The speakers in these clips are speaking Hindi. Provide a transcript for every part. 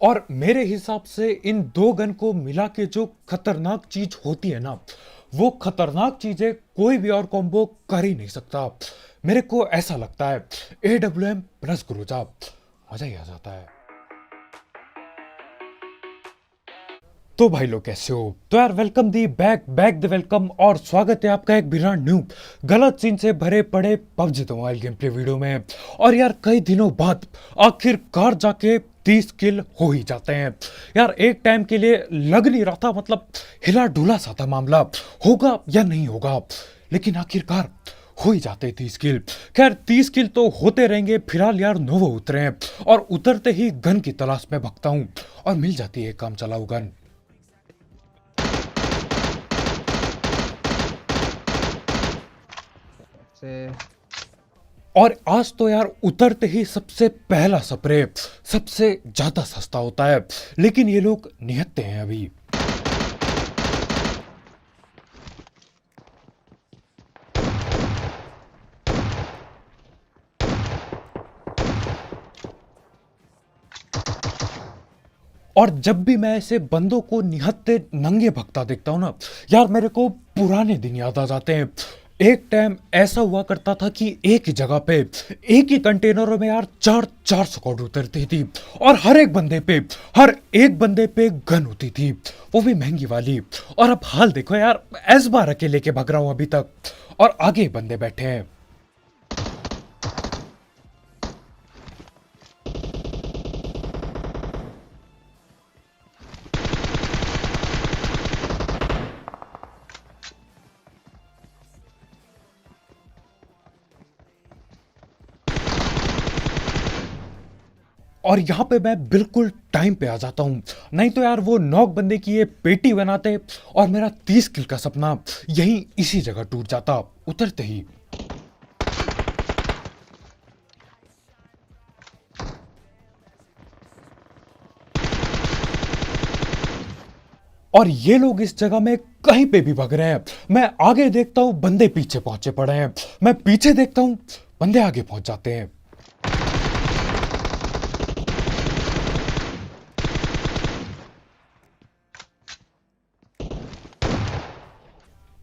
और मेरे हिसाब से इन दो गन को मिला के जो खतरनाक चीज होती है ना, वो खतरनाक चीजें कोई भी और कॉम्बो कर ही नहीं सकता। मेरे को ऐसा लगता है AWM प्लस ग्रोजा, मजा ही आ जाता है। तो भाई लोग कैसे हो? तो यार welcome the back back the welcome, और स्वागत है आपका एक ब्रांड न्यू गलत सीन से भरे पड़े PUBG mobile game play video में। और यार कई दिनों बाद आखिरकार जाके 30 किल हो ही जाते हैं। यार एक टाइम के लिए लग नहीं रहा था, मतलब हिला डुला सा था मामला, होगा या नहीं होगा, लेकिन आखिरकार हो ही जाते 30 किल। खैर 30 किल तो होते रहेंगे। फिलहाल यार नोवो उतरे हैं और उतरते ही गन की तलाश में भगता हूँ और मिल जाती है काम चलाऊ गन। से और आज तो यार उतरते ही सबसे पहला स्प्रे सबसे ज्यादा सस्ता होता है, लेकिन ये लोग निहत्ते हैं अभी। और जब भी मैं ऐसे बंदों को निहत्ते नंगे भगता देखता हूं ना, यार मेरे को पुराने दिन याद आ जाते हैं। एक टाइम ऐसा हुआ करता था कि एक ही जगह पे एक ही कंटेनरों में यार चार चार स्क्वाड उतरती थी, और हर एक बंदे पे गन होती थी, वो भी महंगी वाली। और अब हाल देखो यार, एस बार अकेले के भग रहा हूं अभी तक, और आगे बंदे बैठे हैं। और यहां पे मैं बिल्कुल टाइम पे आ जाता हूं, नहीं तो यार वो नॉक बंदे की ये पेटी बनाते और मेरा 30 किल का सपना यहीं इसी जगह टूट जाता उतरते ही। और ये लोग इस जगह में कहीं पे भी भग रहे हैं। मैं आगे देखता हूं बंदे पीछे पहुंचे पड़े हैं, मैं पीछे देखता हूं बंदे आगे पहुंच जाते हैं।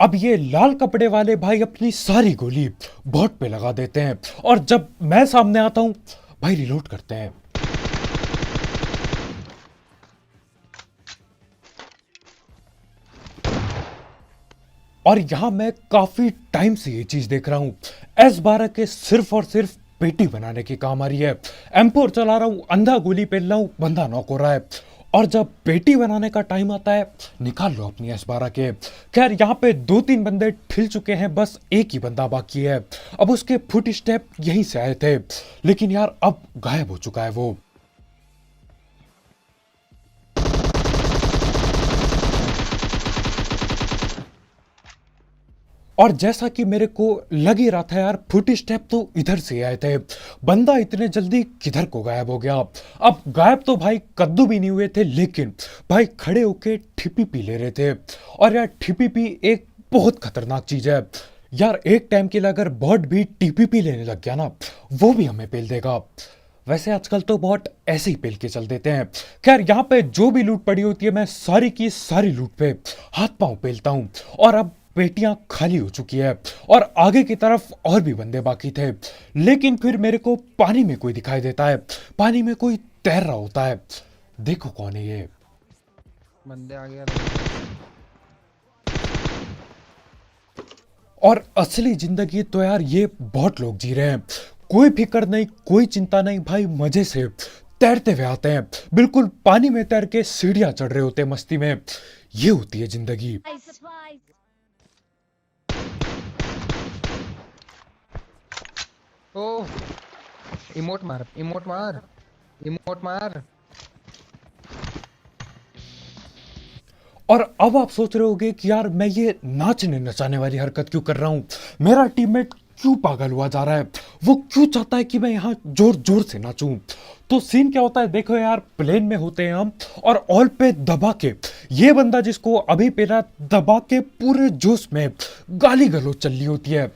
अब ये लाल कपड़े वाले भाई अपनी सारी गोली बॉट पे लगा देते हैं, और जब मैं सामने आता हूं भाई रिलोड करते हैं। और यहां मैं काफी टाइम से ये चीज देख रहा हूं, S12 के सिर्फ और सिर्फ पेटी बनाने के काम आ रही है। M4 चला रहा हूं, अंधा गोली पेल रहा हूं, बंदा नॉक हो रहा है, और जब पेटी बनाने का टाइम आता है निकाल लो अपनी S12 के। खैर यहाँ पे 2-3 बंदे ठिल चुके हैं, बस एक ही बंदा बाकी है। अब उसके फुट स्टेप यहीं से आए थे, लेकिन यार अब गायब हो चुका है वो। और जैसा कि मेरे को लग ही रहा था यार, फुट स्टेप तो इधर से आए थे, बंदा इतने जल्दी किधर को गायब हो गया। अब गायब तो भाई कद्दू भी नहीं हुए थे, लेकिन भाई खड़े होके ठिपी पी ले रहे थे। और यार ठिपी पी एक बहुत खतरनाक चीज है यार। एक टाइम के लिए अगर बॉट भी टीपीपी लेने लग गया ना, वो भी हमें पेल देगा। वैसे आजकल तो बॉट ऐसे ही पेल के चल देते हैं। खैर यहाँ पे जो भी लूट पड़ी होती है, मैं सारी की सारी लूट पे हाथ पांव पेलता हूं। और अब पेटियां खाली हो चुकी है, और आगे की तरफ और भी बंदे बाकी थे, लेकिन फिर मेरे को पानी में कोई दिखाई देता है, पानी में कोई तैर रहा होता है। देखो कौन है ये। बंदे आ गया। और असली जिंदगी तो यार ये बहुत लोग जी रहे हैं, कोई फिक्र नहीं, कोई चिंता नहीं, भाई मजे से तैरते हुए आते हैं, बिल्कुल पानी में तैर के सीढ़ियां चढ़ रहे होते हैं मस्ती में। ये होती है जिंदगी। ओह, इमोट मार, इमोट मार, इमोट मार। और अब आप सोच रहे होगे कि यार मैं ये नाचने नचाने वाली हरकत क्यों कर रहा हूं, मेरा टीममेट क्यों पागल हुआ जा रहा है, वो क्यों चाहता है कि मैं यहाँ जोर जोर से नाचूं। तो सीन क्या होता है देखो यार, प्लेन में होते हैं हम, और ऑल पे दबा के ये बंदा जिसको अभी पेला दबा के पूरे जोश में गाली गलौज चल रही होती है।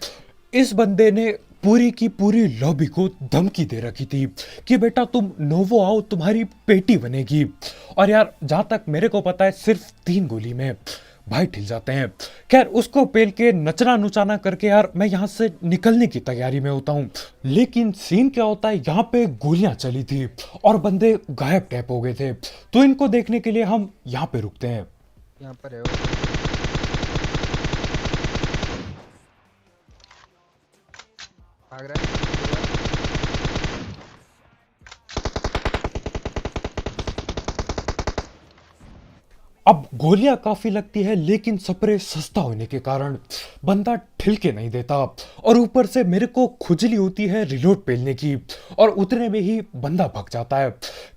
इस बंदे ने पूरी की पूरी लॉबी को धमकी दे रखी थी कि बेटा तुम नोवो आओ, तुम्हारी पेटी बनेगी। और यार जहां तक मेरे को पता है सिर्फ 3 गोली में भाई ठिल जाते हैं। खैर उसको पेल के नचना नुचाना करके यार मैं यहाँ से निकलने की तैयारी में होता हूँ, लेकिन सीन क्या होता है, यहाँ पे गोलियां चली थी और बंदे गायब टैप हो गए थे। तो इनको देखने के लिए हम यहाँ पे रुकते हैं। यहाँ पर है वो। भाग रहा है। अब गोलियां काफी लगती है, लेकिन स्प्रे सस्ता होने के कारण बंदा ठिल के नहीं देता और ऊपर से मेरे को खुजली होती है रिलोड पेलने की और उतने में ही बंदा भाग जाता है।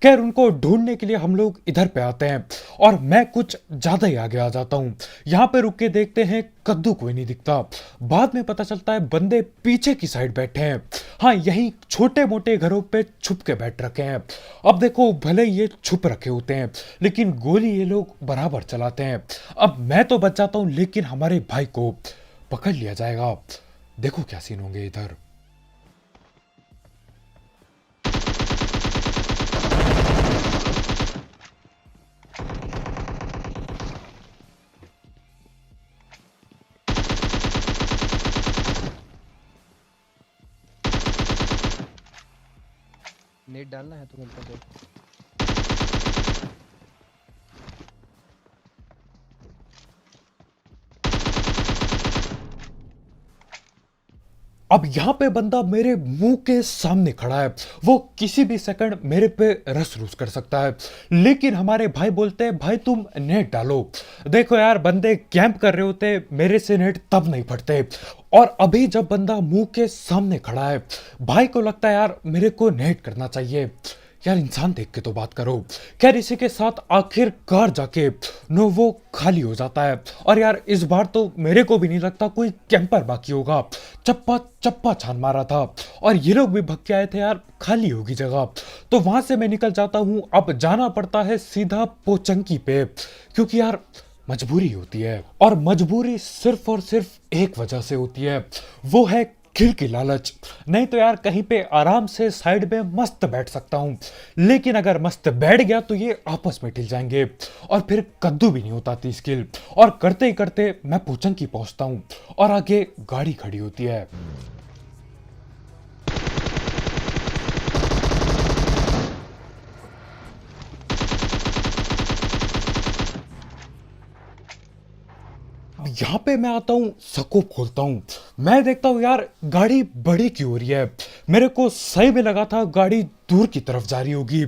खैर उनको ढूंढने के लिए हम लोग इधर पे आते हैं और मैं कुछ ज्यादा ही आगे आ जाता हूँ। यहाँ पे रुक के देखते हैं, कद्दू कोई नहीं दिखता। बाद में पता चलता है बंदे पीछे की साइड बैठे हैं। हाँ, यही छोटे मोटे घरों पे छुप के बैठ रखे हैं। अब देखो भले ये छुप रखे होते हैं, लेकिन गोली ये लोग बराबर चलाते हैं। अब मैं तो बच जाता हूं, लेकिन हमारे भाई को पकड़ लिया जाएगा। देखो क्या सीन होंगे इधर। नेट डालना है तो मिलता है। अब यहाँ पे बंदा मेरे मुंह के सामने खड़ा है, वो किसी भी सेकंड मेरे पे रस रूस कर सकता है। लेकिन हमारे भाई बोलते हैं भाई तुम नेट डालो। देखो यार बंदे कैंप कर रहे होते, मेरे से नेट तब नहीं फटते। और अभी जब बंदा मुंह के सामने खड़ा है, भाई को लगता है यार मेरे को नेट करना चाहिए। यार इंसान देख के तो बात करो। खैर इसी के साथ आखिरकार जाके नोवो खाली हो जाता है और यार इस बार तो मेरे को भी नहीं लगता कोई कैंपर बाकी होगा। चप्पा चप्पा छान मारा था और ये लोग भी भग के आए थे यार, खाली होगी जगह। तो वहां से मैं निकल जाता हूं। अब जाना पड़ता है सीधा पोचंकी पे, क्योंकि यार मजबूरी होती है और मजबूरी सिर्फ और सिर्फ एक वजह से होती है, वो है किल की लालच। नहीं तो यार कहीं पे आराम से साइड में मस्त बैठ सकता हूं, लेकिन अगर मस्त बैठ गया तो ये आपस में ठिल जाएंगे और फिर कद्दू भी नहीं होता 30 किल। और करते ही करते मैं पोचंकी पहुंचता हूं और आगे गाड़ी खड़ी होती है। यहाँ पे मैं आता हूँ, स्कोप खोलता हूँ, मैं देखता हूँ यार गाड़ी बड़ी क्यों हो रही है। मेरे को सही में लगा था गाड़ी दूर की तरफ जा रही होगी,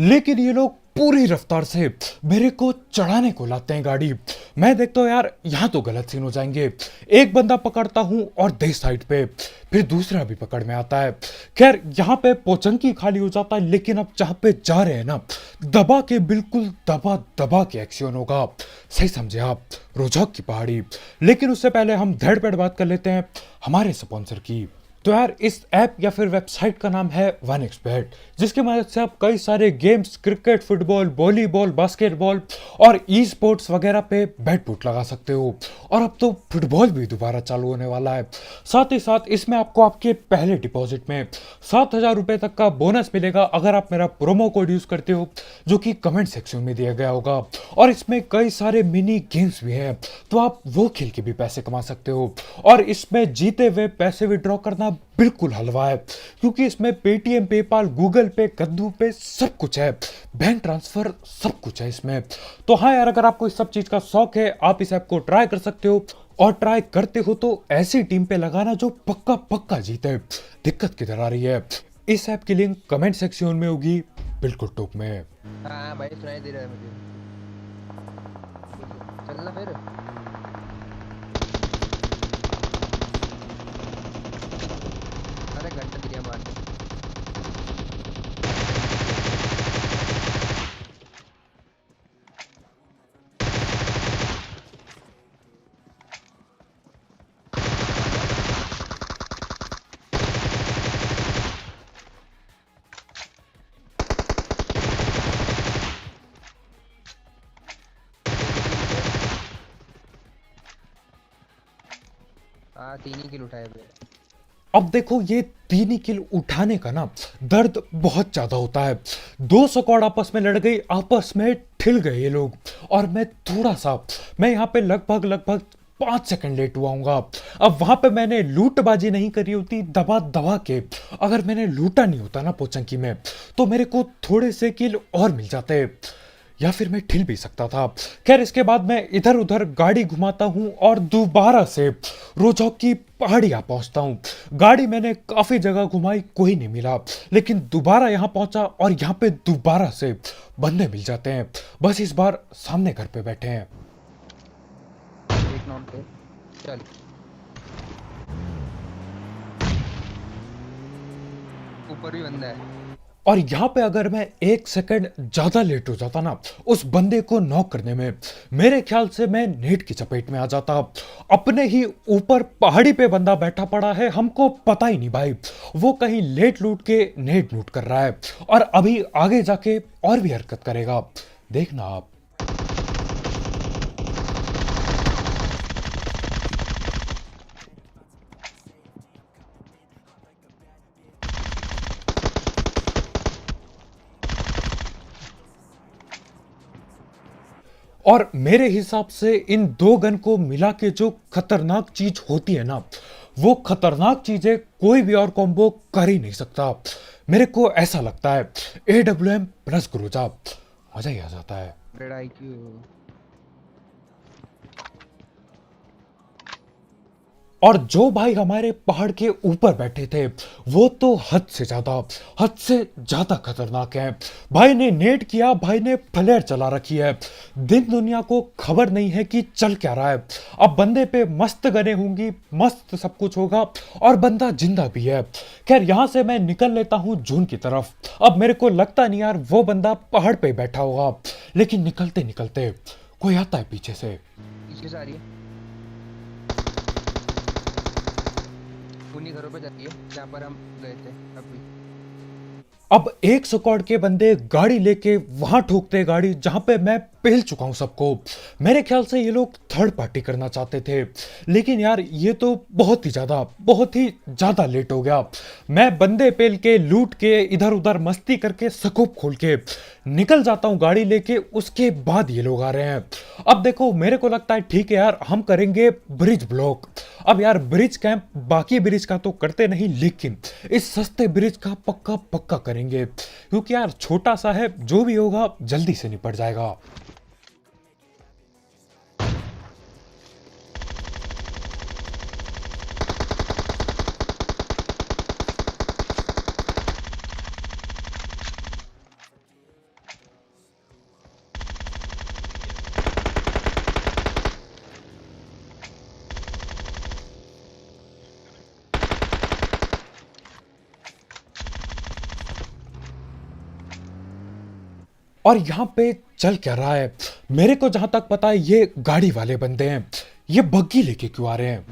लेकिन ये लोग पूरी रफ्तार से मेरे को चढ़ाने को लाते हैं गाड़ी। मैं देखता हूँ यार यहाँ तो गलत सीन हो जाएंगे। एक बंदा पकड़ता हूँ और दे साइड पे, फिर दूसरा भी पकड़ में आता है। खैर यहाँ पे पोचंकी खाली हो जाता है, लेकिन अब जहाँ पे जा रहे हैं ना, दबा के बिल्कुल दबा दबा के एक्शन होगा। सही समझे आप, रोजाक की पहाड़ी। लेकिन उससे पहले हम धड़ पेड़ बात कर लेते हैं हमारे स्पॉन्सर की। तो यार इस ऐप या फिर वेबसाइट का नाम है 1xBet, जिसकी मदद से आप कई सारे games, cricket, football, volleyball, basketball और ई स्पोर्ट्स वगैरह पे बैट बूट लगा सकते हो। और अब तो फुटबॉल भी दोबारा चालू होने वाला है। साथ ही साथ इसमें आपको आपके पहले डिपॉजिट में 7,000 रुपए तक का बोनस मिलेगा अगर आप मेरा प्रोमो कोड यूज करते हो, जो कि कमेंट सेक्शन में दिया गया होगा। और इसमें कई सारे मिनी गेम्स भी हैं, तो आप वो खेल के भी पैसे कमा सकते हो। और इसमें जीते हुए पैसे विड्रॉ करना बिल्कुल हलवा है, क्योंकि इसमें पेटीएम, पेपाल, गूगल पे, कद्दू पे सब कुछ है, बैंक ट्रांसफर सब कुछ है इसमें। तो हाँ यार, अगर आपको इस सब चीज का शौक है, आप इस ऐप को ट्राई कर सकते हो। और ट्राई करते हो तो ऐसी टीम पे लगाना जो पक्का पक्का जीते। दिक्कत किधर आ रही है, इस ऐप की लिंक कमेंट सेक्शन में होगी, बिल्कुल टॉप में। हाँ भाई सुनाई दे रहा है मुझे। चलना फिर। अरे घंटा दिया मार दे। हाँ 3 ही किल उठाए हुए। अब देखो ये 3 ही किल उठाने का ना दर्द बहुत ज्यादा होता है। 2 स्क्वाड आपस में लड़ गई, आपस में ठिल गए ये लोग, और मैं यहाँ पे लगभग लगभग 5 सेकंड लेट हुआ हूँगा। अब वहां पे मैंने लूटबाजी नहीं करी होती दबा दबा के, अगर मैंने लूटा नहीं होता ना पोचंकी में, तो मेरे को थोड़े से किल और मिल जाते, या फिर मैं ठिल भी सकता था। खैर इसके बाद मैं इधर उधर गाड़ी घुमाता हूँ और दोबारा से रोजौक की पहाड़ी आ पहुंचता हूँ। गाड़ी मैंने काफी जगह घुमाई, कोई नहीं मिला, लेकिन दोबारा यहाँ पहुंचा और यहाँ पे दोबारा से बंदे मिल जाते हैं। बस इस बार सामने घर पे बैठे हैं। एक नॉन पे चल। ऊपर भी बंदा है। और यहाँ पे अगर मैं 1 सेकंड ज्यादा लेट हो जाता ना उस बंदे को नॉक करने में, मेरे ख्याल से मैं नेट की चपेट में आ जाता। अपने ही ऊपर पहाड़ी पे बंदा बैठा पड़ा है, हमको पता ही नहीं भाई, वो कहीं लेट लूट के नेट लूट कर रहा है, और अभी आगे जाके और भी हरकत करेगा, देखना आप। और मेरे हिसाब से इन 2 गन को मिला के जो खतरनाक चीज होती है ना, वो खतरनाक चीजें कोई भी और कॉम्बो कर ही नहीं सकता। मेरे को ऐसा लगता है AWM प्लस क्रूजा, मजा ही आ जाता है। Red IQ. और जो भाई हमारे पहाड़ के ऊपर बैठे थे वो तो हद से ज्यादा खतरनाक है। भाई ने नेट किया, भाई ने फ्लेयर चला रखी है, दिन दुनिया को खबर नहीं है कि चल क्या रहा है। अब बंदे पे मस्त गने होंगी, मस्त सब कुछ होगा, और बंदा जिंदा भी है। खैर यहाँ से मैं निकल लेता हूँ जून की तरफ। अब मेरे को लगता नहीं यार वो बंदा पहाड़ पे बैठा होगा, लेकिन निकलते निकलते कोई आता है पीछे से। पीछे से आ रही है। उन्हीं घरों पे जाती है जहाँ पर हम गए थे अभी। अब 1 स्क्वाड के बंदे गाड़ी लेके वहां ठोकते गाड़ी जहां पे मैं पेल चुका हूं सबको। मेरे ख्याल से ये लोग थर्ड पार्टी करना चाहते थे, लेकिन यार ये तो बहुत ही ज्यादा लेट हो गया। मैं बंदे पेल के लूट के इधर उधर मस्ती करके स्कोप खोल के निकल जाता हूं गाड़ी लेके, उसके बाद ये लोग आ रहे हैं। अब देखो मेरे को लगता है ठीक है यार, हम करेंगे ब्रिज ब्लॉक। अब यार ब्रिज कैंप बाकी ब्रिज का तो करते नहीं, लेकिन इस सस्ते ब्रिज का पक्का पक्का करेंगे, क्योंकि यार छोटा सा है, जो भी होगा जल्दी से निपट जाएगा। और यहां पे चल क्या रहा है, मेरे को जहां तक पता है ये गाड़ी वाले बंदे हैं। ये बग्गी लेके क्यों आ रहे हैं?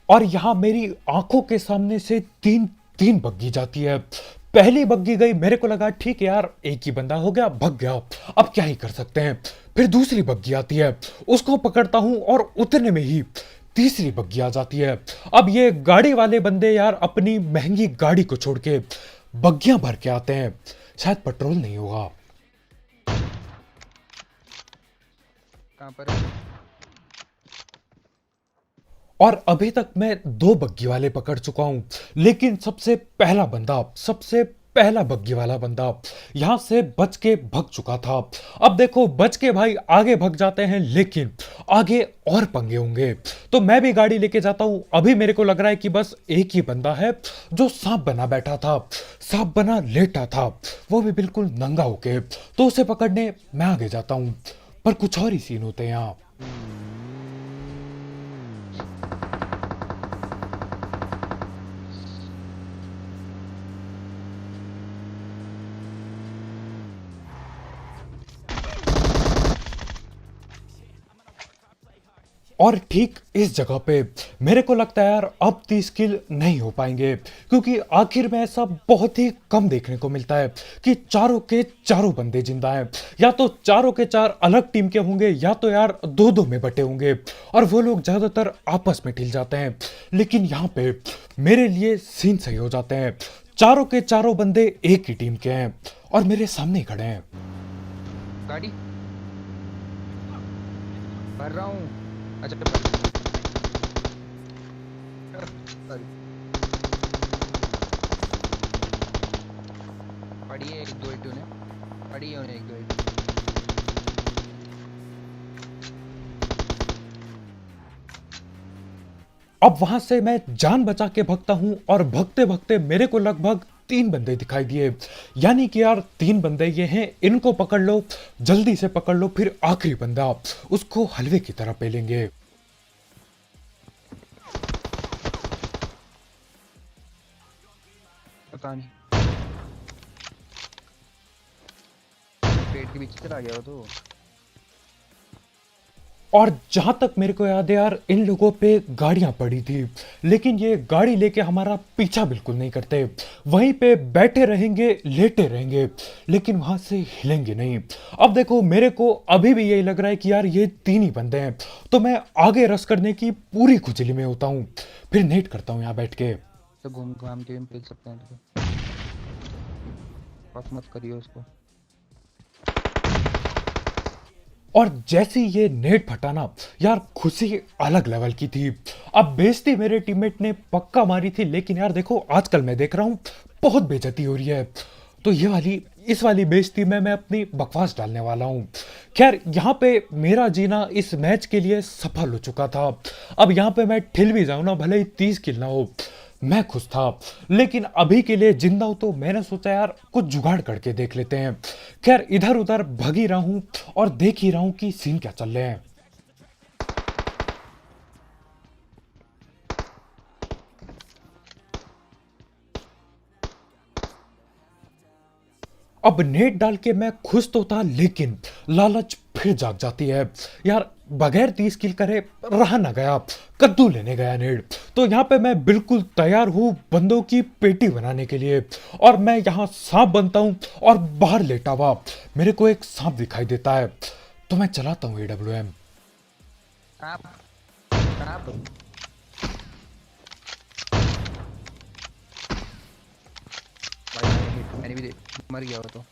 और यहां मेरी आंखों के सामने से तीन तीन बग्गी जाती है। पहली बग्गी गई, मेरे को लगा ठीक है यार एक ही बंदा हो गया, भग गया, अब क्या ही कर सकते हैं। फिर दूसरी बग्गी आती है, उसको पकड़ता हूं और उतने में ही तीसरी बग्गी आ जाती है। अब ये गाड़ी वाले बंदे यार अपनी महंगी गाड़ी को छोड़ के बग्गियां भर के आते हैं, शायद पेट्रोल नहीं होगा। कहाँ पर है? और अभी तक मैं 2 बग्गी वाले पकड़ चुका हूं, लेकिन सबसे पहला बग्गी वाला बंदा यहां से बच के भग चुका था। अब देखो बच के भाई आगे भग जाते हैं, लेकिन आगे और पंगे होंगे, तो मैं भी गाड़ी लेके जाता हूं। अभी मेरे को लग रहा है कि बस एक ही बंदा है जो सांप बना बैठा था, सांप बना लेटा था, वो भी बिल्कुल नंगा होके, तो उसे पकड़ने मैं आगे जाता हूं। पर कुछ और ही सीन होते हैं यहाँ। और ठीक इस जगह पे मेरे को लगता है यार अब 30 किल नहीं हो पाएंगे, क्योंकि आखिर में ऐसा बहुत ही कम देखने को मिलता है कि चारों के चारों बंदे जिंदा हैं। या तो चारों के चार अलग टीम के होंगे या तो यार दो दो में बटे होंगे और वो लोग ज्यादातर आपस में ठिल जाते हैं। लेकिन यहाँ पे मेरे लिए सीन सही हो जाते हैं, चारों के चारों बंदे एक ही टीम के हैं और मेरे सामने ही खड़े हैं। गाड़ी भर रहा हूँ। अच्छा सॉरी, पड़ी है एक दो इटू ने, पड़ी है उन्हें एक दो इटू। अब वहां से मैं जान बचा के भागता हूं और भगते भगते मेरे को लगभग 3 बंदे दिखाई दिए। यानी कि यार 3 बंदे ये हैं, इनको पकड़ लो, जल्दी से पकड़ लो, फिर आखिरी बंदा उसको हलवे की तरह पेलेंगे। पता नहीं पेट के पीछे चला गया वो तो। और जहां तक मेरे को याद है यार, इन लोगों पे गाड़ियां पड़ी थी, लेकिन ये गाड़ी लेके हमारा पीछा बिल्कुल नहीं करते, वहीं पे बैठे रहेंगे, लेटे रहेंगे, लेकिन वहां से हिलेंगे नहीं। अब देखो मेरे को अभी भी यही लग रहा है कि यार ये 3 ही बंदे हैं, तो मैं आगे रश करने की पूरी खुजली में होता हूँ, फिर नेट करता हूँ यहाँ बैठ के। तो घूम घाम के भी पेल सकते हैं तो बस मत करिए उसको। और जैसे ही ये नेट फटाना यार, खुशी अलग लेवल की थी। अब बेइज्जती मेरे टीममेट ने पक्का मारी थी, लेकिन यार देखो आजकल मैं देख रहा हूँ बहुत बेइज्जती हो रही है, तो इस वाली बेइज्जती में मैं अपनी बकवास डालने वाला हूँ। खैर यहाँ पे मेरा जीना इस मैच के लिए सफल हो चुका था। अब यहाँ पे मैं ठिल भी जाऊँ ना, भले ही 30 किल ना हो, मैं खुश था। लेकिन अभी के लिए जिंदा हूं तो मैंने सोचा यार कुछ जुगाड़ करके देख लेते हैं। खैर इधर उधर भग ही रहा हूं और देख ही रहा हूं कि सीन क्या चल रहे हैं। अब नेट डाल के मैं खुश तो था, लेकिन लालच फिर जाग जाती है यार। बगैर 30 किल करे रहा ना गया, कद्दू लेने गया नेट, तो यहाँ पे मैं बिल्कुल तैयार हूँ बंदों की पेटी बनाने के लिए। और मैं यहाँ सांप बनता हूँ और बाहर लेटा हुआ मेरे को एक सांप दिखाई देता है, तो मैं चलाता हूँ AWM। आप भाई मैंने भी मर गया वो तो।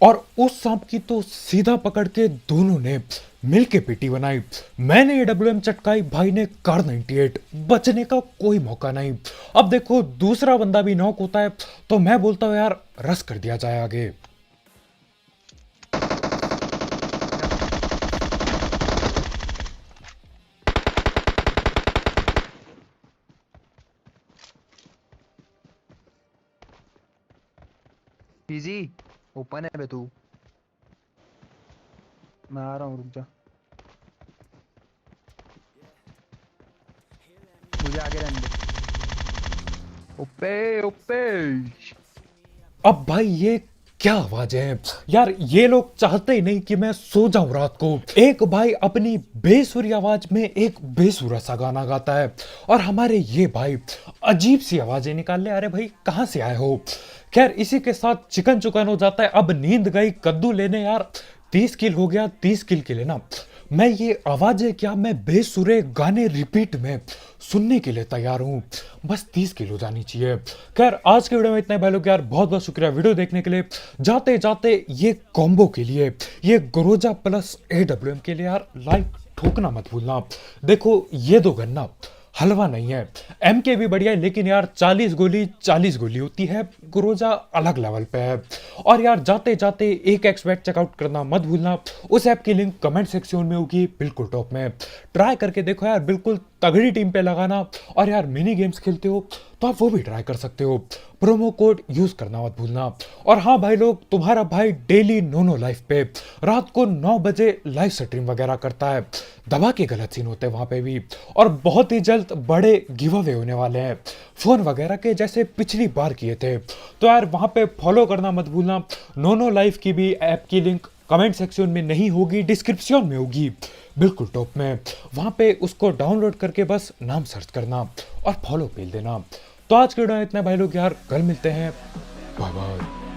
और उस सांप की तो सीधा पकड़ के दोनों ने मिलके पेटी बनाई। मैंने AWM चटकाई, भाई ने कार 98, बचने का कोई मौका नहीं। अब देखो दूसरा बंदा भी नॉक होता है, तो मैं बोलता हूँ यार रस कर दिया जाए आगे। पीजी ओपन है बे तू, मैं आ रहा हूँ, रुक जा, मुझे आगे रहने दे। ओपे ओपे अब भाई ये क्या आवाजें हैं यार, ये लोग चाहते ही नहीं कि मैं सो जाऊं रात को। एक भाई अपनी बेसुरी आवाज में एक बेसुरा सा गाना गाता है और हमारे ये भाई अजीब सी आवाजें निकाल ले। अरे भाई कहां से आए हो। खैर इसी के साथ चिकन चुकन हो जाता है। अब नींद गई, कद्दू लेने यार 30 किल हो गया, 30 किल के लिए ना मैं ये आवाजें क्या, मैं बेसुरे गाने रिपीट में सुनने के लिए तैयार हूं। बस 30 किल हो जानी चाहिए। खैर आज के वीडियो में इतना ही भाई लोग, यार बहुत बहुत शुक्रिया वीडियो देखने के लिए। जाते जाते ये कॉम्बो के लिए, ये ग्रोजा प्लस AWM के लिए यार लाइक ठोकना मत भूलना। देखो ये दो गन्ना हलवा नहीं है, MK भी बढ़िया है, लेकिन यार 40 गोली 40 गोली होती है, ग्रोजा अलग लेवल पे है। और यार जाते जाते एक एक्सपेक्ट चेकआउट करना मत भूलना, उस ऐप की लिंक कमेंट सेक्शन में होगी बिल्कुल टॉप में। ट्राई करके देखो यार, बिल्कुल तगड़ी टीम पे लगाना और यार मिनी गेम्स खेलते हो तो आप वो भी ट्राई कर सकते हो। प्रोमो कोड यूज करना मत भूलना। और हाँ भाई लोग, तुम्हारा भाई डेली नोनो लाइफ पे रात को 9 बजे लाइव स्ट्रीम वगैरह करता है। दबा के गलत सीन होते हैं वहां पे भी, और बहुत ही जल्द बड़े गिव अवे होने वाले हैं फोन वगैरह के, जैसे पिछली बार किए थे। तो यार वहां पे फॉलो करना मत भूलना। नोनो लाइफ की भी ऐप की लिंक कमेंट सेक्शन में नहीं होगी, डिस्क्रिप्शन में होगी, बिल्कुल टॉप में। वहां पे उसको डाउनलोड करके बस नाम सर्च करना और फॉलो पेल देना। तो आज के वीडियो में इतना भाई लोग यार, कल मिलते हैं, बाय बाय।